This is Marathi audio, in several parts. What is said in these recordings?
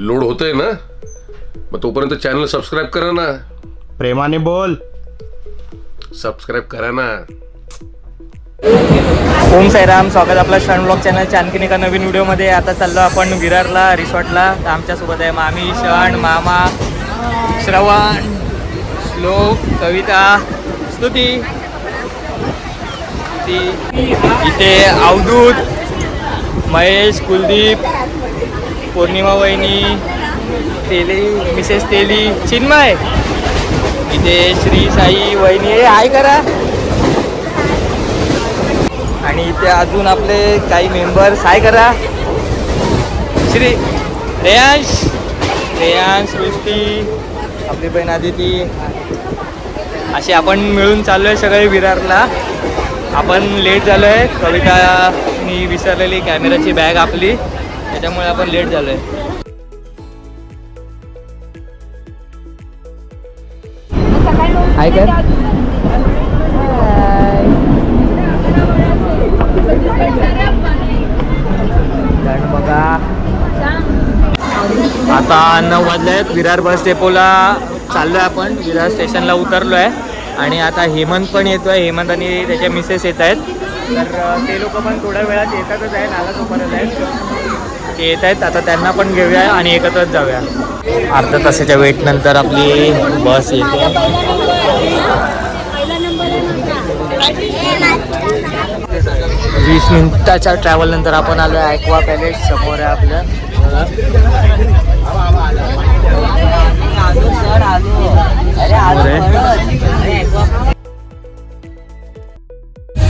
लोड होतंय ना, मग तोपर्यंत चॅनल सबस्क्राईब करा ना. प्रेमाने बोल. सबस्क्राईब करा ना. ओम साईराम, स्वागत आपला क्षण ब्लॉग चॅनलच्या आणखीन एका नवीन व्हिडिओमध्ये. आता चाललो आपण विरारला रिसॉर्टला. तर आमच्यासोबत आहे मामी, क्षण, मामा, श्रवण, श्लोक, कविता, स्तुती, इथे अवधूत, महेश, कुलदीप, पौर्णिमा वहिनी, तेली, मिसेस तेली, चिन्मय, इथे श्री साई वहिनी हाय करा. आणि इथे अजून आपले काही मेंबर्स हाय करा. श्री रेयांश, सृष्टी, आपली बहीण आदिती, असे आपण मिळून चाललो आहे सगळे विरारला. आपण लेट झालो आहे. कवितानी विसरलेली कॅमेराची बॅग आपली, त्याच्यामुळे आपण लेट झालो आहे. हाय कर. बघा आता 9 वाजले आहेत. विरार बस डेपोला चाललो आहे आपण. विरार स्टेशनला उतरलो आहे आणि आता हेमंत पण येतो आहे. हेमंत आणि त्याच्या मिसेस येत आहेत. तर ते लोक पण थोड्या वेळात येतातच आहे. नाला चौपाऱ्याला आहेत ते येत आहेत. आता त्यांना पण घेऊया आणि एकत्रच जाऊया. अर्धा तासाच्या वेट नंतर आपली बस येते. 20 मिनिटाच्या ट्रॅव्हल नंतर आपण आलो आहे ॲक्वा पॅलेस. समोर आहे आपल्या.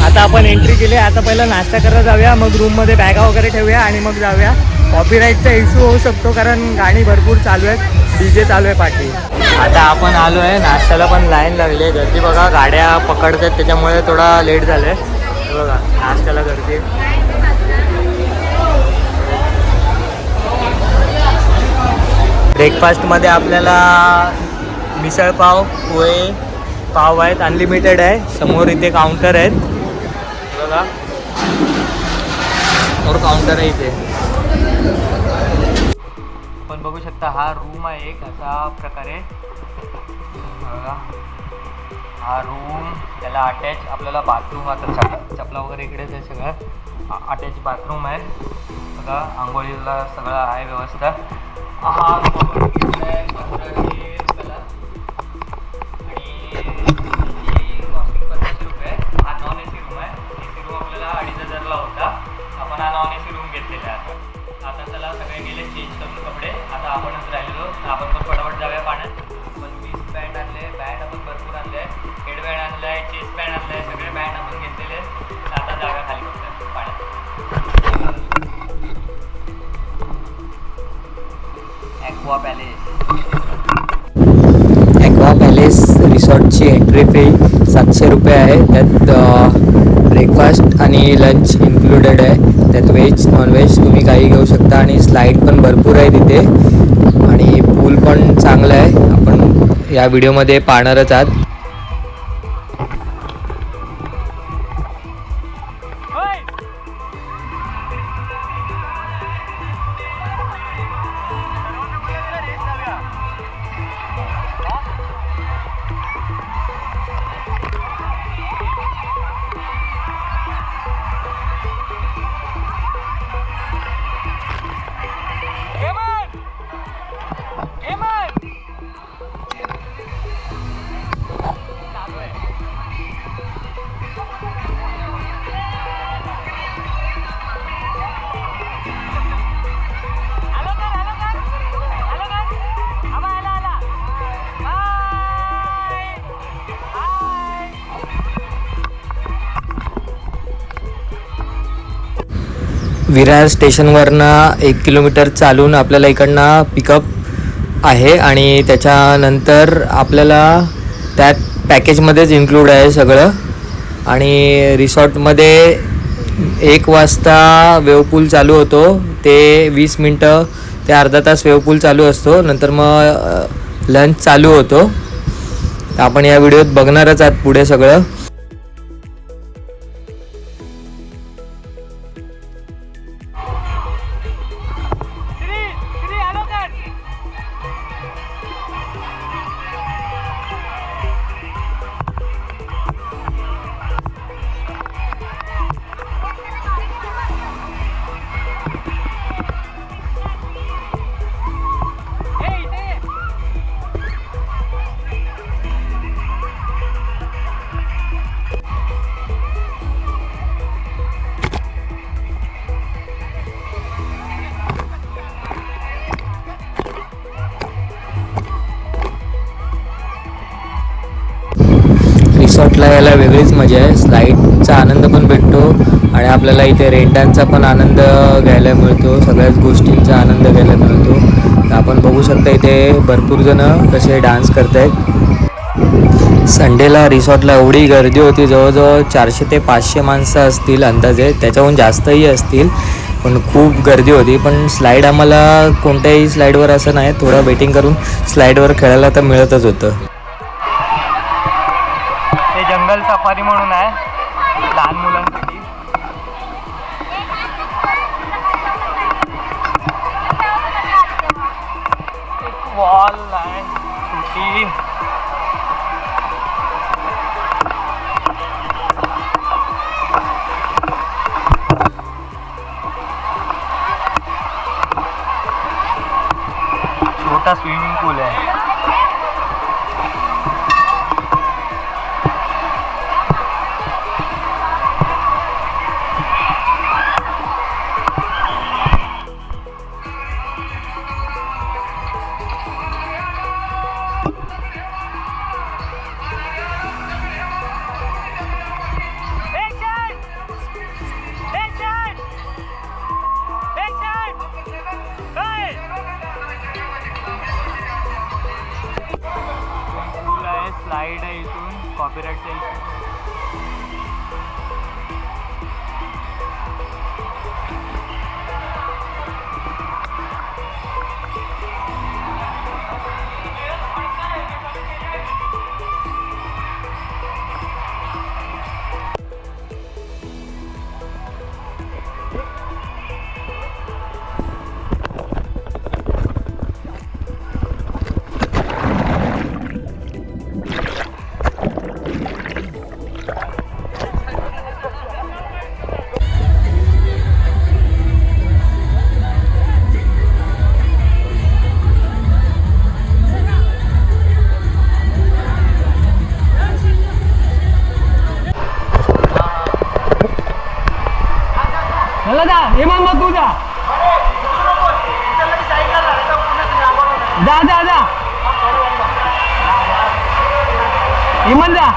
आता आपण एंट्री केली. आता पहिला नाश्ता करायला जाऊया, मग रूममध्ये बॅगा वगैरे ठेवूया आणि मग जाऊया. कॉपीराईटचा इश्यू होऊ शकतो कारण गाणी भरपूर चालू आहेत, डीजे चालू आहे पाठी. आता आपण आलो आहे. नाश्त्याला पण लाईन लागली आहे. गर्दी बघा, गाड्या पकडतात त्याच्यामुळे थोडा लेट झालं आहे. बघा नाश्त्याला गर्दी. ब्रेकफास्टमध्ये आपल्याला मिसळपाव, पोहे, पाव आहेत, अनलिमिटेड आहे. समोर इथे काउंटर आहेत बघा, समोर काउंटर आहे इथे. आपण बघू शकता हा रूम आहे एक अशा प्रकारे बघा. हा रूम, त्याला अटॅच आपल्याला बाथरूम, आता चपला वगैरे इकडेच आहे. सगळं अटॅच बाथरूम आहे बघा. आंघोळीला सगळं आहे व्यवस्था. हा रूम आहे 1500 रुपयाला आणि कॉस्टिंग 1500 रुपये. हा नॉन AC रूम आहे. AC रूम आपल्याला 2500ला होता. आपण हा नॉन AC रूम घेतलेला आहे. आता त्याला सगळे गेले चेंज करून कपडे. आता आपणच राहिलेलो. आपण पण फटाफट जाऊया पाण्यात. आपण 20 बँड आणले, बँड आपण भरपूर आणले आहे. हेडबँड आणलं आहे, चेस्ट बँड आणलं आहे, सगळे बँड आपण घेतलेले आहेत. आता जाऊया खाली फक्त पाण्यात. ॲक्वा पॅलेस रिसॉर्टची एंट्री फी 700 रुपये आहे. त्यात ब्रेकफास्ट आणि लंच इन्क्लुडेड आहे. त्यात व्हेज नॉनव्हेज तुम्ही काही घेऊ शकता आणि स्लाईड पण भरपूर आहे तिथे आणि पूल पण चांगलं आहे. आपण या व्हिडिओमध्ये पाहणारच आहात. विरार स्टेशनवरनं 1 किलोमीटर चालून आपल्याला इकडनं पिकअप आहे आणि त्याच्यानंतर आपल्याला त्यात पॅकेजमध्येच इन्क्लूड आहे सगळं. आणि रिसॉर्टमध्ये 1 वाजता वेवपूल चालू होतो. ते 20 मिनटं ते अर्धा तास वेवपूल चालू असतो. नंतर मग लंच चालू होतो. आपण या व्हिडिओत बघणारच आहात पुढे सगळं. स्लाईडला यायला वेगळीच मजा आहे. स्लाईडचा आनंद पण भेटतो आणि आपल्याला इथे रेंटांचा पण आनंद घ्यायला मिळतो. सगळ्याच गोष्टींचा आनंद घ्यायला मिळतो. तर आपण बघू शकता इथे भरपूर जण कसे डान्स करत आहेत. संडेला रिसॉर्टला एवढी गर्दी होती, जवळजवळ 400 ते 500 माणसं असतील अंदाजे, त्याच्याहून जास्तही असतील. पण खूप गर्दी होती. पण स्लाईड आम्हाला कोणत्याही स्लाईडवर असं नाही, थोडं वेटिंग करून स्लाईडवर खेळायला तर मिळतच होतं. हे जंगल सफारी म्हणून आहे लहान मुलांसाठी. एक वॉल आहे छोटी. छोटा स्विमिंग पूल आहे. स्लाइड आहे इथून कॉपीराइटच्या इथून. इमान मत तू जा जा जा जा इमान जा.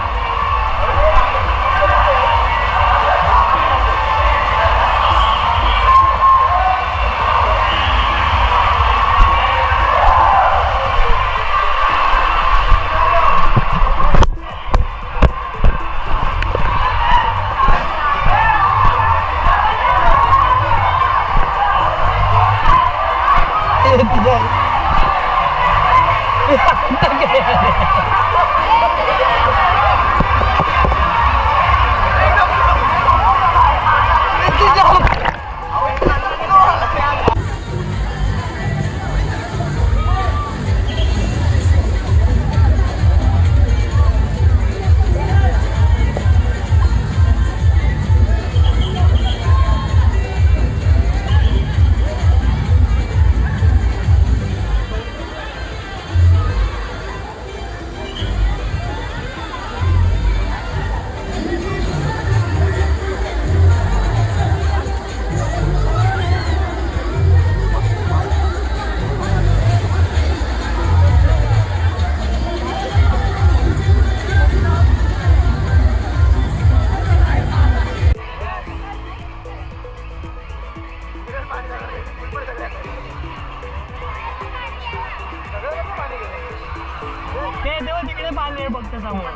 तिकडे पाणी आहे फक्त समोर.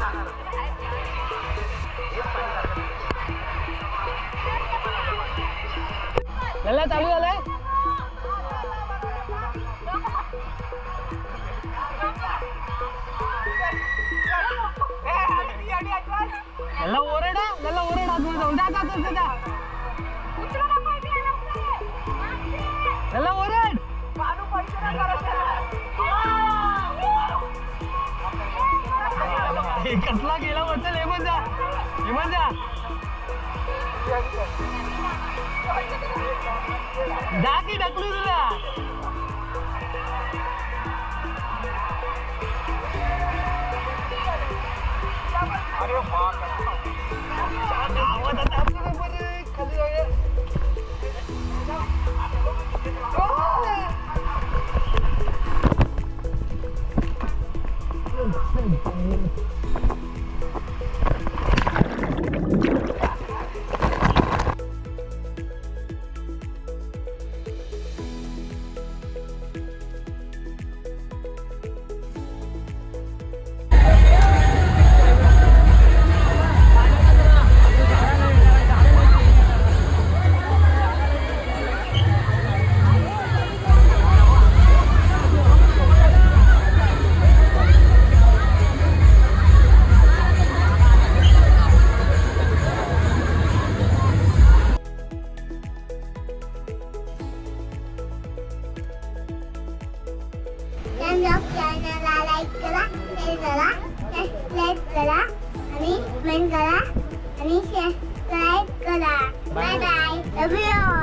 लल्ला चालू झालंय. लल्ला ओरडा, लल्ला ओरडा आतमध्ये जाऊन जा जा जा जा. लल्ला ओरड. कसला गेला वाटतं. लेमन जा, लेमन जा जा की ढकलू तुला. कमेंट करा आणि सबस्क्राईब करा. Bye bye. Love you.